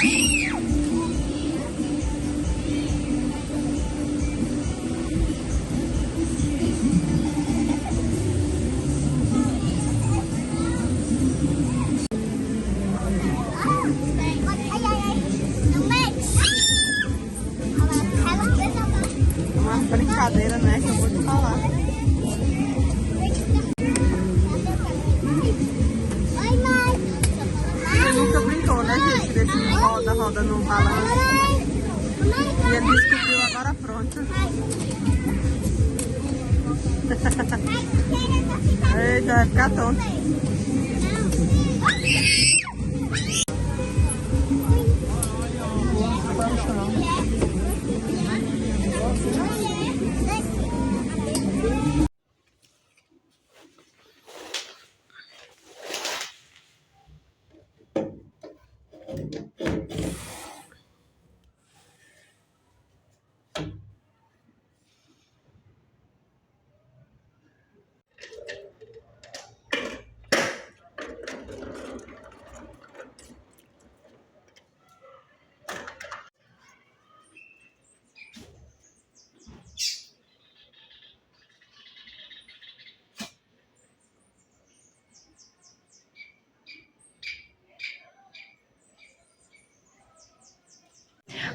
Uma brincadeira, né? Que eu vou te falar. Você nunca brincou, né, gente? Desse roda no balanço. E ele descobriu agora pronto. Eita, vai ficar tonto.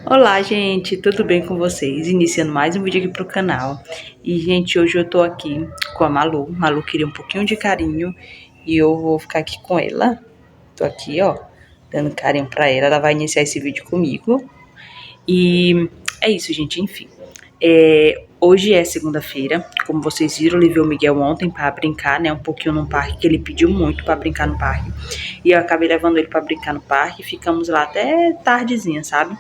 Olá, gente, tudo bem com vocês? Iniciando mais um vídeo aqui pro canal. E, gente, hoje eu tô aqui com a Malu. Malu queria um pouquinho de carinho e eu vou ficar aqui com ela. Tô aqui, ó, dando carinho pra ela. Ela vai iniciar esse vídeo comigo. E é isso, gente, enfim. Hoje é segunda-feira, como vocês viram, eu levei o Miguel ontem pra brincar, né, um pouquinho no parque, que ele pediu muito pra brincar no parque. E eu acabei levando ele pra brincar no parque, ficamos lá até tardezinha, sabe?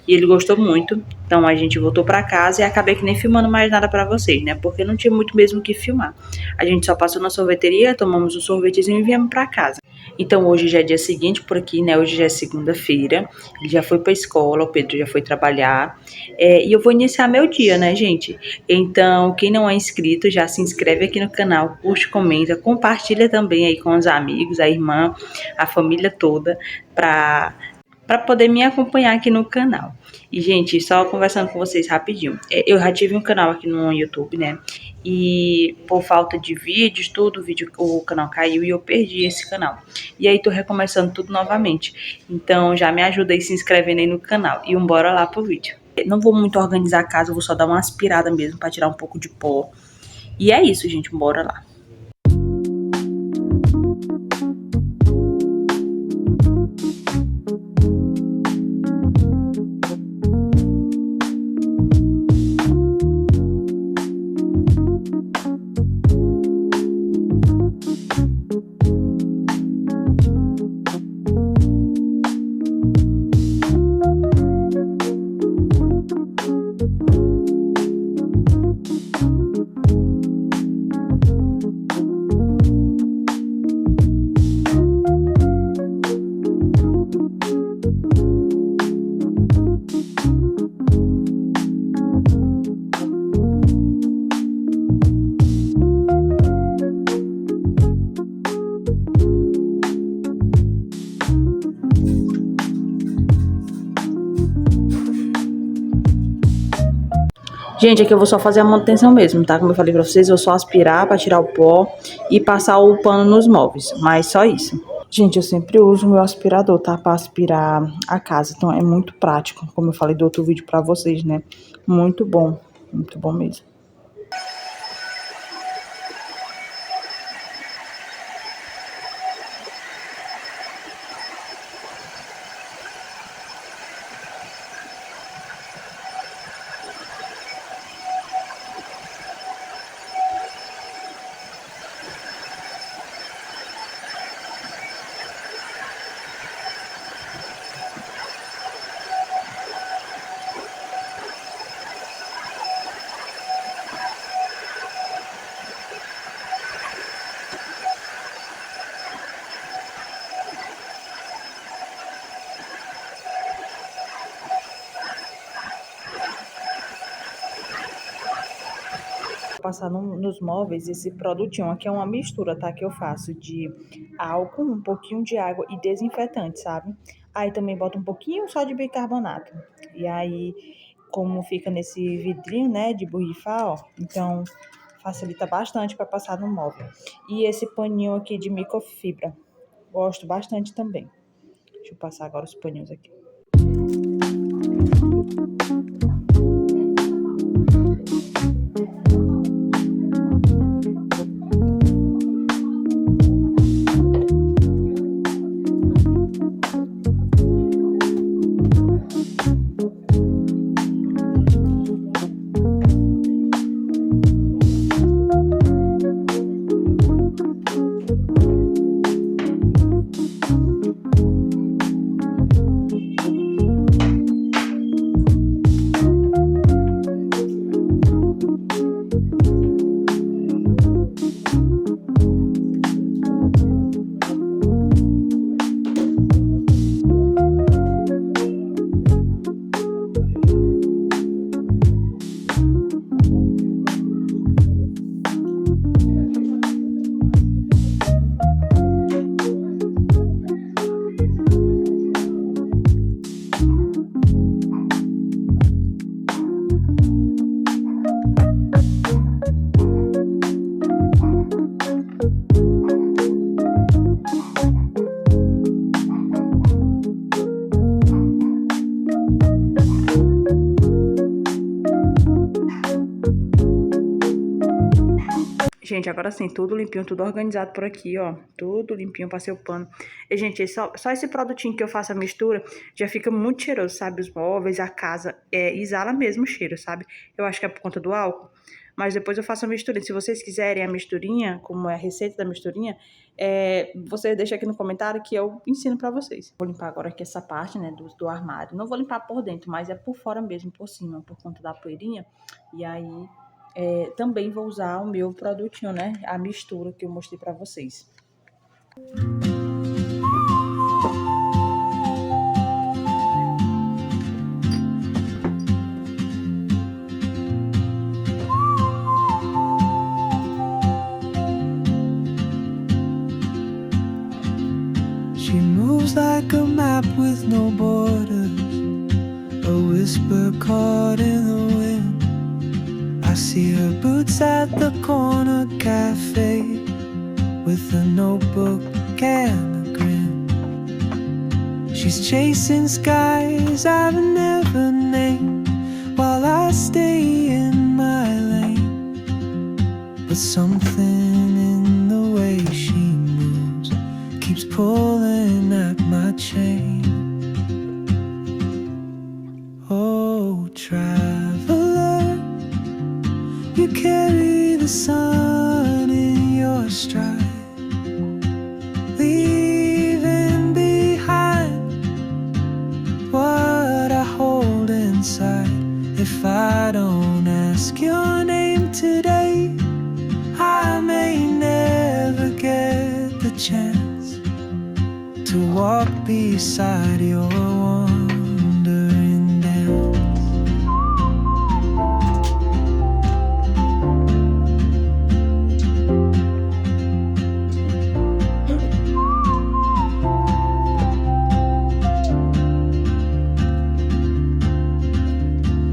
E ele gostou muito, então a gente voltou pra casa e acabei que nem filmando mais nada pra vocês, né, porque não tinha muito mesmo o que filmar. A gente só passou na sorveteria, tomamos um sorvetezinho e viemos pra casa. Então hoje já é dia seguinte por aqui, né? Hoje já é segunda-feira. Ele já foi pra escola, o Pedro já foi trabalhar. E eu vou iniciar meu dia, né, gente? Então, quem não é inscrito, já se inscreve aqui no canal, curte, comenta, compartilha também aí com os amigos, a irmã, a família toda, para poder me acompanhar aqui no canal. E, gente, só conversando com vocês rapidinho. Eu já tive um canal aqui no YouTube, né? E por falta de vídeos, o canal caiu e eu perdi esse canal. E aí tô recomeçando tudo novamente. Então já me ajuda aí se inscrevendo aí no canal. E bora lá pro vídeo. Não vou muito organizar a casa, vou só dar uma aspirada mesmo para tirar um pouco de pó. E é isso, gente, bora lá. Gente, aqui eu vou só fazer a manutenção mesmo, tá? Como eu falei pra vocês, eu vou só aspirar pra tirar o pó e passar o pano nos móveis, mas só isso. Gente, eu sempre uso o meu aspirador, tá? Pra aspirar a casa, então é muito prático, como eu falei do outro vídeo pra vocês, né? Muito bom mesmo. passar nos móveis esse produtinho. Aqui é uma mistura, tá? Que eu faço de álcool, um pouquinho de água e desinfetante, sabe? Aí também boto um pouquinho só de bicarbonato. E aí, como fica nesse vidrinho, né, de borrifar, ó, então facilita bastante para passar no móvel. E esse paninho aqui de microfibra, gosto bastante também. Deixa eu passar agora os paninhos aqui. Gente, agora sim, tudo limpinho, tudo organizado por aqui, ó. Tudo limpinho, passei o pano. E, gente, só esse produtinho que eu faço a mistura já fica muito cheiroso, sabe? Os móveis, a casa, exala mesmo o cheiro, sabe? Eu acho que é por conta do álcool. Mas depois eu faço a misturinha. Se vocês quiserem a misturinha, como é a receita da misturinha, vocês deixam aqui no comentário que eu ensino pra vocês. Vou limpar agora aqui essa parte, né, do armário. Não vou limpar por dentro, mas é por fora mesmo, por cima, por conta da poeirinha. E aí... também vou usar o meu produtinho, né? A mistura que eu mostrei pra vocês. She moves like a map with no borders, a whisper caught in the wind. I see her boots at the corner cafe with a notebook and a grin. She's chasing skies I've never named while I stay in my lane. But something in the way she moves keeps pulling at my chain. Oh, traveler, you carry the sun in your stride, leaving behind what I hold inside. If I don't ask your name today, I may never get the chance to walk beside your wandering dance.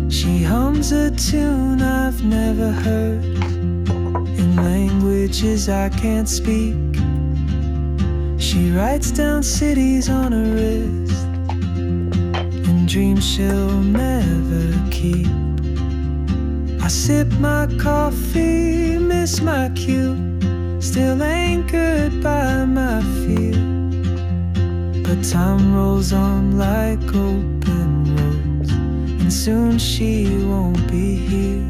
She hums a tune I've never heard in languages I can't speak. She writes down cities on her wrist and dreams she'll never keep. I sip my coffee, miss my cue, still anchored by my fear. But time rolls on like open roads, and soon she won't be here.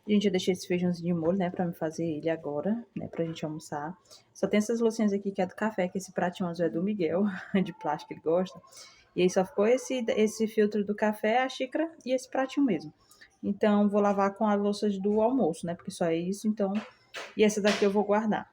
Gente, eu deixei esse feijãozinho de molho, né, pra me fazer ele agora, né, pra gente almoçar. Só tem essas loucinhas aqui que é do café, que esse pratinho azul é do Miguel, de plástico que ele gosta. E aí só ficou esse filtro do café, a xícara e esse pratinho mesmo. Então, vou lavar com as louças do almoço, né, porque só é isso, então... E essa daqui eu vou guardar.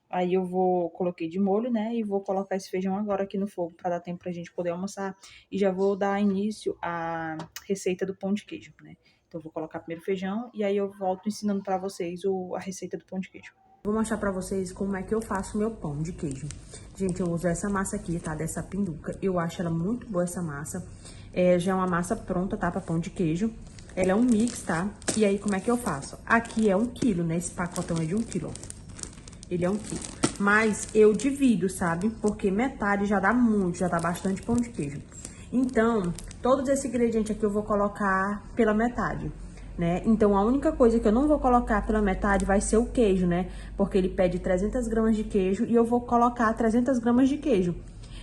Aí eu coloquei de molho, né, e vou colocar esse feijão agora aqui no fogo pra dar tempo pra gente poder almoçar. E já vou dar início à receita do pão de queijo, né. Então eu vou colocar primeiro o feijão e aí eu volto ensinando pra vocês a receita do pão de queijo. Vou mostrar pra vocês como é que eu faço meu pão de queijo. Gente, eu uso essa massa aqui, tá? Dessa Pinduca. Eu acho ela muito boa, essa massa. Já é uma massa pronta, tá? Pra pão de queijo. Ela é um mix, tá? E aí, como é que eu faço? Aqui é 1 quilo, né? Esse pacotão é de 1 quilo, ó. Ele é 1 quilo. Mas eu divido, sabe? Porque metade já dá muito, já dá bastante pão de queijo. Então, todos esses ingredientes aqui eu vou colocar pela metade, né? Então, a única coisa que eu não vou colocar pela metade vai ser o queijo, né? Porque ele pede 300 gramas de queijo e eu vou colocar 300 gramas de queijo.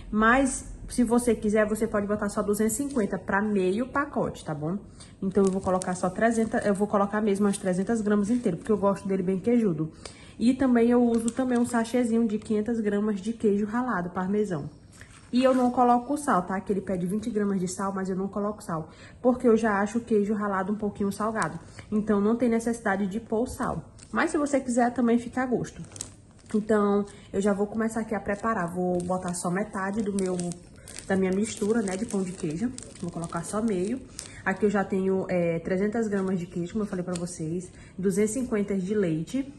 Mas, se você quiser, você pode botar só 250 para meio pacote, tá bom? Então, eu vou colocar só 300, eu vou colocar mesmo as 300 gramas inteiro, porque eu gosto dele bem queijudo. E também eu uso também um sachêzinho de 500 gramas de queijo ralado, parmesão. E eu não coloco sal, tá? Que ele pede 20 gramas de sal, mas eu não coloco sal. Porque eu já acho o queijo ralado um pouquinho salgado. Então, não tem necessidade de pôr sal. Mas se você quiser, também fica a gosto. Então, eu já vou começar aqui a preparar. Vou botar só metade da minha mistura, né, de pão de queijo. Vou colocar só meio. Aqui eu já tenho 300 gramas de queijo, como eu falei pra vocês. 250 de leite,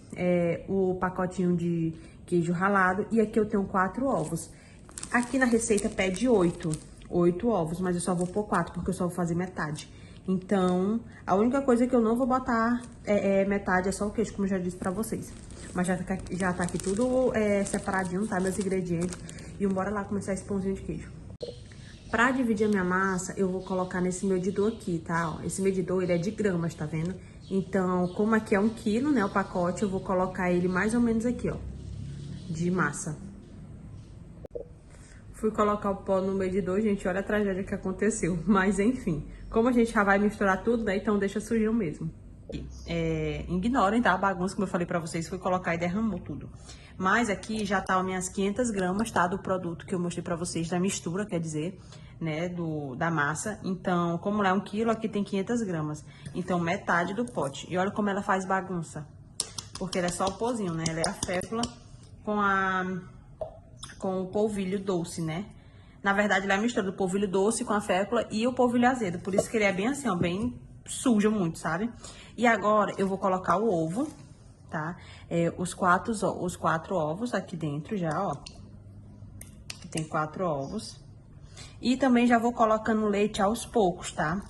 o pacotinho de queijo ralado. E aqui eu tenho 4 ovos. Aqui na receita pede 8 ovos, mas eu só vou pôr 4, porque eu só vou fazer metade. Então, a única coisa que eu não vou botar metade, é só o queijo, como eu já disse pra vocês. Mas já tá aqui tudo separadinho, tá? Meus ingredientes. E bora lá começar esse pãozinho de queijo. Pra dividir a minha massa, eu vou colocar nesse medidor aqui, tá? Ó, esse medidor, ele é de gramas, tá vendo? Então, como aqui é 1 quilo, né, o pacote, eu vou colocar ele mais ou menos aqui, ó, de massa. Fui colocar o pó no medidor, gente, olha a tragédia que aconteceu. Mas, enfim, como a gente já vai misturar tudo, né, então deixa sujinho mesmo. Ignorem, tá? A bagunça, como eu falei pra vocês, fui colocar e derramou tudo. Mas aqui já tá as minhas 500 gramas, tá? Do produto que eu mostrei pra vocês, da mistura, quer dizer, né? Da massa. Então, como lá é 1 quilo, aqui tem 500 gramas. Então, metade do pote. E olha como ela faz bagunça. Porque ela é só o pozinho, né? Ela é a fécula com o polvilho doce, né? Na verdade, ela é a mistura do polvilho doce com a fécula e o polvilho azedo. Por isso que ele é bem assim, ó, bem suja muito, sabe? E agora eu vou colocar o ovo, tá? Os quatro ovos aqui dentro já, ó. Tem 4 ovos. E também já vou colocando leite aos poucos, tá?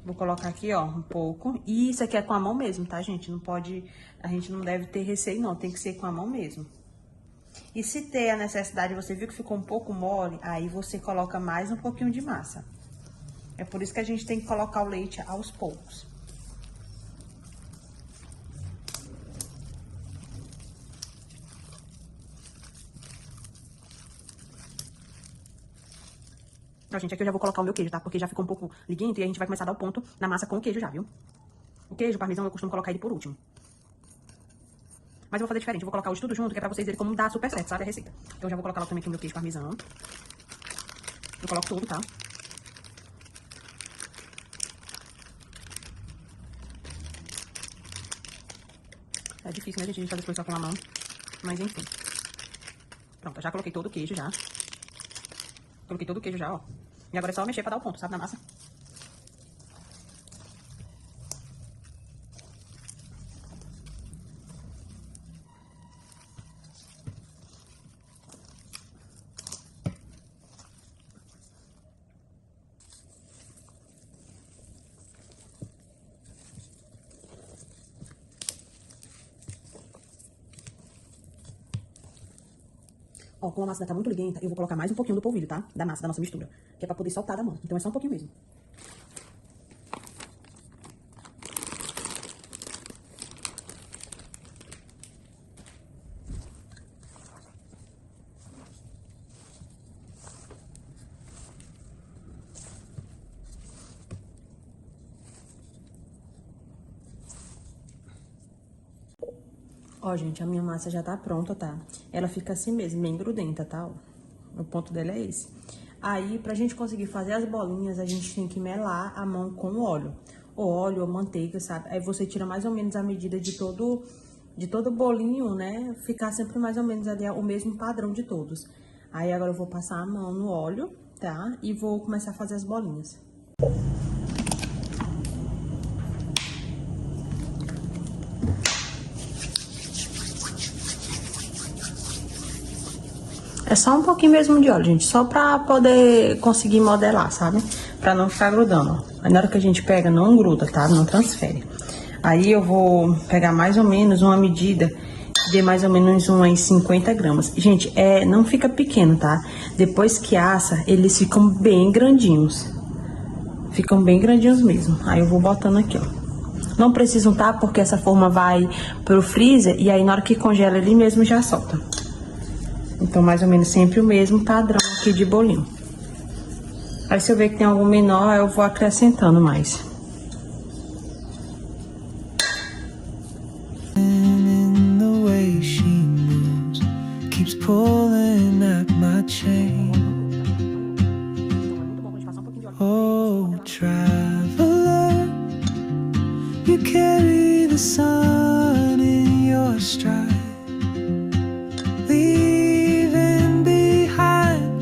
Vou colocar aqui, ó, um pouco. E isso aqui é com a mão mesmo, tá, gente? Não pode... A gente não deve ter receio, não. Tem que ser com a mão mesmo. E se ter a necessidade, você viu que ficou um pouco mole, aí você coloca mais um pouquinho de massa. É por isso que a gente tem que colocar o leite aos poucos. Ó, gente, aqui eu já vou colocar o meu queijo, tá? Porque já ficou um pouco liguento e a gente vai começar a dar o ponto na massa com o queijo já, viu? O queijo, o parmesão, eu costumo colocar ele por último. Mas eu vou fazer diferente, eu vou colocar hoje tudo junto, que é pra vocês verem como dá super certo, sabe, a receita. Então eu já vou colocar lá também aqui o meu queijo parmesão. Eu coloco todo, tá? É difícil, né, gente, a gente fazer as coisas só com a mão. Mas enfim. Pronto, eu já coloquei todo o queijo já. Coloquei todo o queijo já, ó. E agora é só mexer pra dar o ponto, sabe, na massa. Ó, como a massa tá muito liguenta, eu vou colocar mais um pouquinho do polvilho, tá? Da massa, da nossa mistura. Que é pra poder soltar da mão. Então é só um pouquinho mesmo. Ó, gente, a minha massa já tá pronta, tá? Ela fica assim mesmo, bem grudenta, tá? Ó, o ponto dela é esse. Aí, pra gente conseguir fazer as bolinhas, a gente tem que melar a mão com o óleo. Ou óleo, ou manteiga, sabe? Aí você tira mais ou menos a medida de todo bolinho, né? Ficar sempre mais ou menos ali o mesmo padrão de todos. Aí, agora eu vou passar a mão no óleo, tá? E vou começar a fazer as bolinhas. É só um pouquinho mesmo de óleo, gente, só pra poder conseguir modelar, sabe? Pra não ficar grudando, ó. Aí na hora que a gente pega, não gruda, tá? Não transfere. Aí eu vou pegar mais ou menos uma medida de mais ou menos umas 50 gramas. Gente, não fica pequeno, tá? Depois que assa, eles ficam bem grandinhos. Ficam bem grandinhos mesmo. Aí eu vou botando aqui, ó. Não precisam, tá? Porque essa forma vai pro freezer e aí na hora que congela ele mesmo já solta. Então, mais ou menos sempre o mesmo padrão aqui de bolinho. Aí se eu ver que tem algum menor, eu vou acrescentando mais. Pulling at my chain. Oh, traveler, you carry the sun in your stride, leaving behind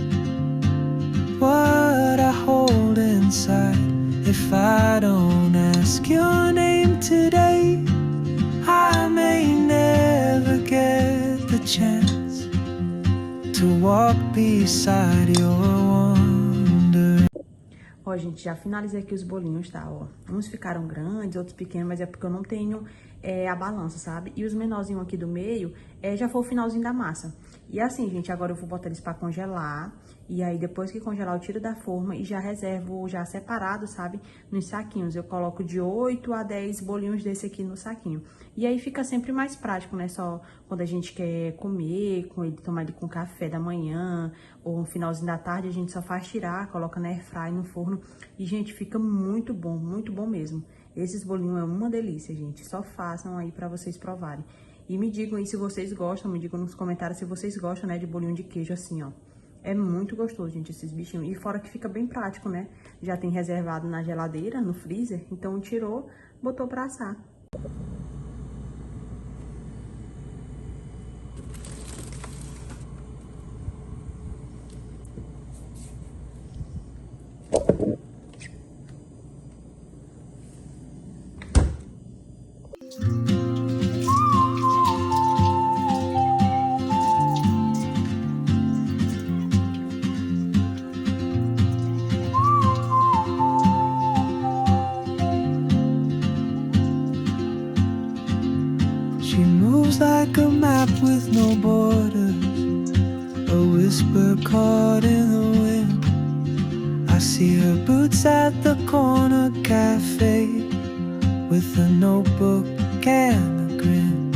what I hold inside. If I don't ask your name today, I may never get the chance to walk beside your wonder. Ó, gente, já finalizei aqui os bolinhos, tá? Ó, uns ficaram grandes, outros pequenos, mas é porque eu não tenho a balança, sabe? E os menorzinhos aqui do meio, já foi o finalzinho da massa. E assim, gente, agora eu vou botar eles pra congelar. E aí, depois que congelar, eu tiro da forma e já reservo, já separado, sabe? Nos saquinhos. Eu coloco de 8 a 10 bolinhos desse aqui no saquinho. E aí, fica sempre mais prático, né? Só quando a gente quer comer, tomar ele com café da manhã, ou no finalzinho da tarde, a gente só faz tirar, coloca na airfryer no forno. E, gente, fica muito bom mesmo. Esses bolinhos é uma delícia, gente. Só façam aí pra vocês provarem. E me digam aí se vocês gostam, me digam nos comentários se vocês gostam, né, de bolinho de queijo assim, ó. É muito gostoso, gente, esses bichinhos. E fora que fica bem prático, né? Já tem reservado na geladeira, no freezer. Então, tirou, botou pra assar. She moves like a map with no borders, a whisper caught in the wind. I see her boots at the corner cafe, with a notebook and a grin.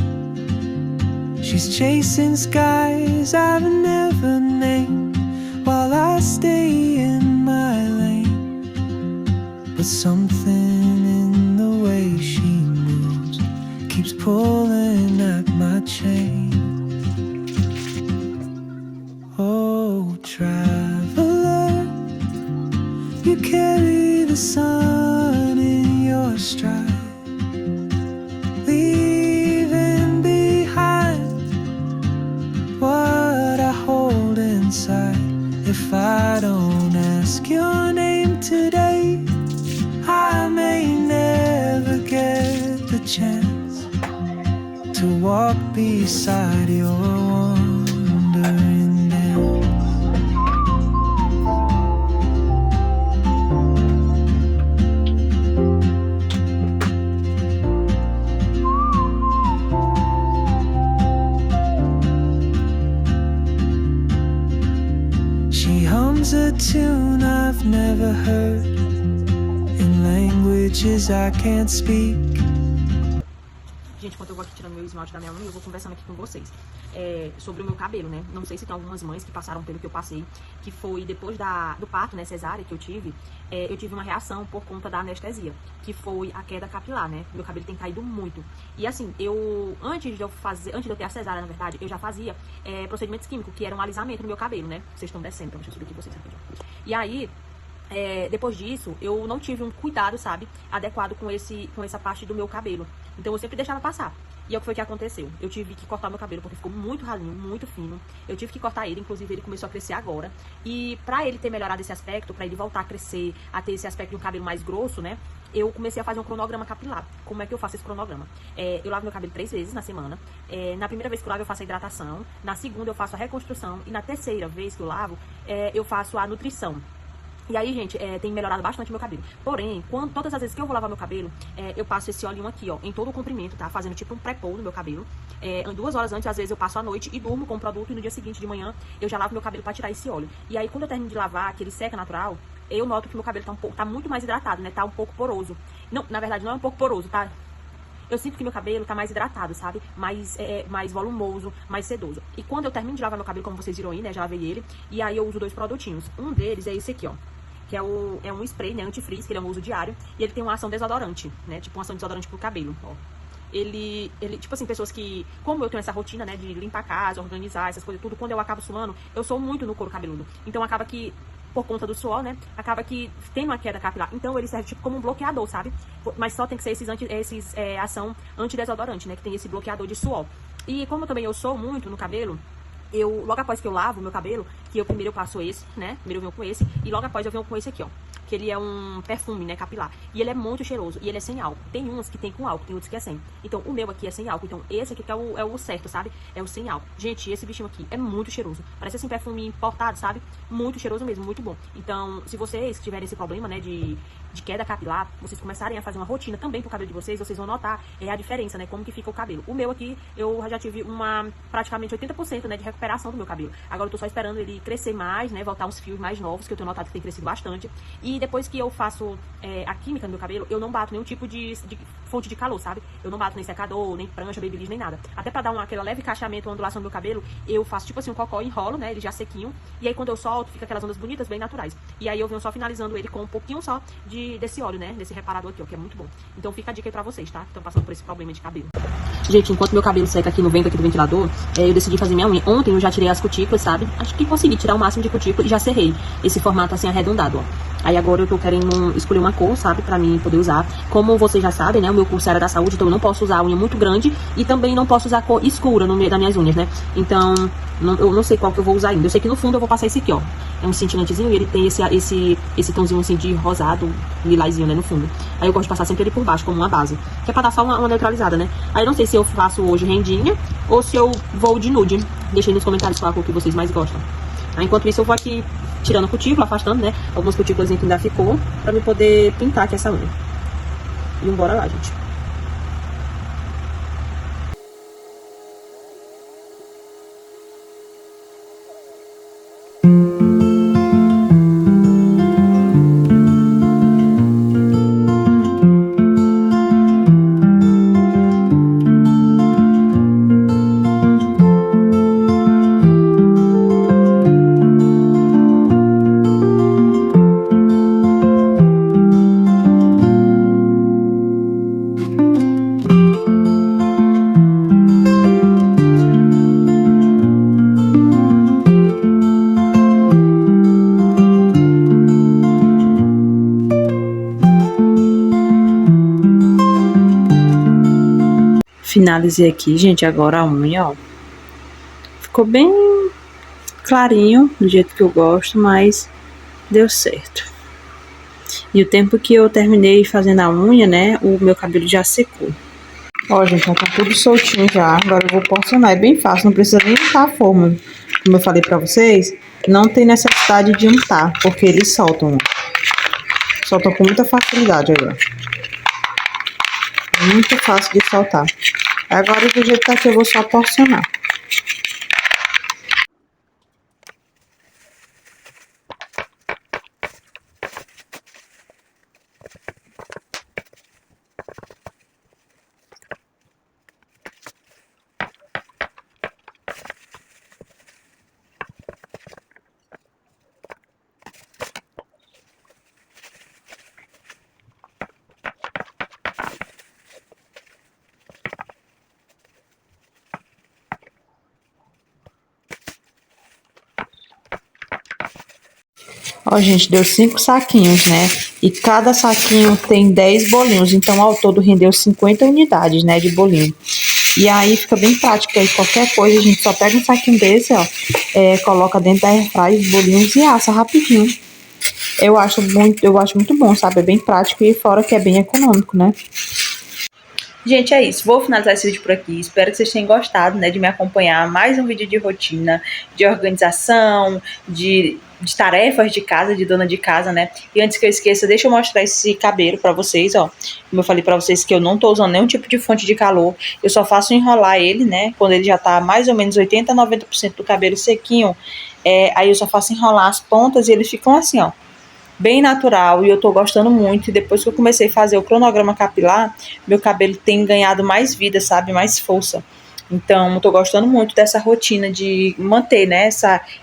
She's chasing skies I've never named, while I stay in my lane. But something in the way she moves keeps pulling at my chain. Oh, traveler, you carry the sun in your stride, leaving behind what I hold inside. If I don't ask your name today, I may never get the chance to walk beside your wandering dance. She hums a tune I've never heard, in languages I can't speak. Gente, enquanto eu vou aqui tirando meu esmalte da minha unha, eu vou conversando aqui com vocês sobre o meu cabelo, né? Não sei se tem algumas mães que passaram pelo que eu passei, que foi depois do parto, né, cesárea, que eu tive uma reação por conta da anestesia, que foi a queda capilar, né? Meu cabelo tem caído muito. E assim, antes de eu ter a cesárea, na verdade, eu já fazia procedimentos químicos, que eram um alisamento no meu cabelo, né? Vocês estão descendo, então deixa eu subir aqui vocês rapidinho. E aí, depois disso, eu não tive um cuidado, sabe, adequado com essa parte do meu cabelo. Então eu sempre deixava passar. E é o que foi que aconteceu. Eu tive que cortar meu cabelo porque ficou muito ralinho, muito fino. Eu tive que cortar ele, inclusive ele começou a crescer agora. E pra ele ter melhorado esse aspecto, pra ele voltar a crescer, a ter esse aspecto de um cabelo mais grosso, né, eu comecei a fazer um cronograma capilar. Como é que eu faço esse cronograma? Eu lavo meu cabelo 3 vezes na semana. Na primeira vez que eu lavo, eu faço a hidratação. Na segunda, eu faço a reconstrução. E na terceira vez que eu lavo, eu faço a nutrição. E aí, gente, tem melhorado bastante meu cabelo. Porém, todas as vezes que eu vou lavar meu cabelo, eu passo esse olhinho aqui, ó, em todo o comprimento, tá? Fazendo tipo um pré-pôr no meu cabelo. 2 horas antes, às vezes eu passo à noite e durmo com o produto. E no dia seguinte, de manhã, eu já lavo meu cabelo pra tirar esse óleo. E aí, quando eu termino de lavar, que ele seca natural, eu noto que meu cabelo tá muito mais hidratado, né? Tá um pouco poroso. Não, na verdade, não é um pouco poroso, tá? Eu sinto que meu cabelo tá mais hidratado, sabe? Mais volumoso, mais sedoso. E quando eu termino de lavar meu cabelo, como vocês viram aí, né? Já lavei ele. E aí eu uso 2 produtinhos. Um deles é esse aqui, ó. Que é um spray, né? Antifrizz, que ele é um uso diário. E ele tem uma ação desodorante, né? Tipo uma ação desodorante pro cabelo, ó. Ele, tipo assim, pessoas que... Como eu tenho essa rotina, né? De limpar a casa, organizar essas coisas, tudo. Quando eu acabo suando, eu sou muito no couro cabeludo. Então acaba que... Por conta do suor, né? Acaba que tem uma queda capilar. Então ele serve tipo como um bloqueador, sabe? Mas só tem que ser ação antidesodorante, né? Que tem esse bloqueador de suor. E como também eu sou muito no cabelo, logo após que eu lavo meu cabelo, que eu primeiro passo esse, né? Primeiro eu venho com esse. E logo após eu venho com esse aqui, ó. Que ele é um perfume, né, capilar. E ele é muito cheiroso. E ele é sem álcool. Tem uns que tem com álcool, tem outros que é sem. Então, o meu aqui é sem álcool. Então, esse aqui que é o certo, sabe? É o sem álcool. Gente, esse bichinho aqui é muito cheiroso. Parece assim, perfume importado, sabe? Muito cheiroso mesmo, muito bom. Então, se vocês tiverem esse problema, né, de queda capilar, vocês começarem a fazer uma rotina também pro cabelo de vocês vão notar a diferença, né, como que fica o cabelo. O meu aqui, eu já tive praticamente 80%, né, de recuperação do meu cabelo. Agora eu tô só esperando ele crescer mais, né, voltar uns fios mais novos, que eu tenho notado que tem crescido bastante. E depois que eu faço a química no meu cabelo, eu não bato nenhum tipo de fonte de calor, sabe? Eu não bato nem secador, nem prancha, babyliss, nem nada. Até pra dar aquele leve cacheamento, uma ondulação no meu cabelo, eu faço tipo assim um cocó, enrolo, né, ele já sequinho. E aí quando eu solto, fica aquelas ondas bonitas, bem naturais. E aí eu venho só finalizando ele com um pouquinho só desse óleo, né, desse reparador aqui, ó, que é muito bom. Então fica a dica aí pra vocês, tá? Que estão passando por esse problema de cabelo. Gente, enquanto meu cabelo seca aqui no vento aqui do ventilador, eu decidi fazer minha unha. Ontem eu já tirei as cutículas, sabe? Acho que consegui tirar o máximo de cutícula e já serrei esse formato assim arredondado, ó. Aí agora eu tô querendo escolher uma cor, sabe? Pra mim poder usar. Como vocês já sabem, né? O meu curso era da saúde, então eu não posso usar a unha muito grande e também não posso usar cor escura no meio das minhas unhas, né? Então, eu não sei qual que eu vou usar ainda. Eu sei que no fundo eu vou passar esse aqui, ó. É um cintilantezinho e ele tem esse tomzinho assim de rosado, lilazinho, né? No fundo. Aí eu gosto de passar sempre ele por baixo, como uma base. Que é pra dar só uma neutralizada, né? Aí eu não sei se eu faço hoje rendinha ou se eu vou de nude. Deixem nos comentários qual a cor que vocês mais gostam. Aí, enquanto isso eu vou aqui tirando a cutícula, afastando, né? Algumas cutículas que ainda ficou, pra eu poder pintar aqui essa unha. E bora lá, gente. Finalizei aqui, gente, agora a unha, ó. Ficou bem clarinho, do jeito que eu gosto, mas deu certo. E o tempo que eu terminei fazendo a unha, né, o meu cabelo já secou. Ó, gente, já tá tudo soltinho já. Agora eu vou porcionar. É bem fácil, não precisa nem untar a forma. Como eu falei pra vocês, não tem necessidade de untar, porque eles soltam. Soltam com muita facilidade agora. Muito fácil de soltar. Agora, do jeito que tá aqui, eu vou só porcionar. Ó, gente, deu 5 saquinhos, né? E cada saquinho tem 10 bolinhos. Então, ao todo, rendeu 50 unidades, né, de bolinho. E aí, fica bem prático. Aí, qualquer coisa, a gente só pega um saquinho desse, ó. Coloca dentro da airfryer os bolinhos e assa rapidinho. eu acho muito bom, sabe? É bem prático e fora que é bem econômico, né? Gente, é isso. Vou finalizar esse vídeo por aqui. Espero que vocês tenham gostado, né, de me acompanhar. Mais um vídeo de rotina, de organização, de tarefas de casa, de dona de casa, né? E antes que eu esqueça, deixa eu mostrar esse cabelo pra vocês, ó. Como eu falei pra vocês que eu não tô usando nenhum tipo de fonte de calor. Eu só faço enrolar ele, né? Quando ele já tá mais ou menos 80 a 90% do cabelo sequinho. Aí eu só faço enrolar as pontas e eles ficam assim, ó, bem natural, e eu tô gostando muito. E depois que eu comecei a fazer o cronograma capilar, meu cabelo tem ganhado mais vida, sabe? Mais força. Então, eu tô gostando muito dessa rotina de manter, né,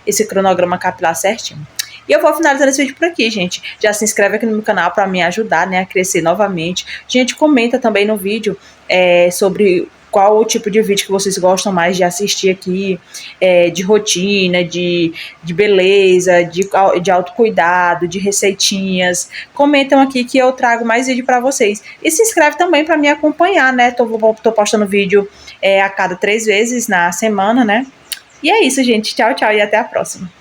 esse cronograma capilar certinho. E eu vou finalizar esse vídeo por aqui, gente. Já se inscreve aqui no meu canal para me ajudar, né, a crescer novamente. Gente, comenta também no vídeo sobre qual o tipo de vídeo que vocês gostam mais de assistir aqui, de rotina, de beleza, de autocuidado, de receitinhas. Comentam aqui que eu trago mais vídeo para vocês. E se inscreve também para me acompanhar, né? Tô postando vídeo a cada 3 vezes na semana, né? E é isso, gente. Tchau, tchau e até a próxima.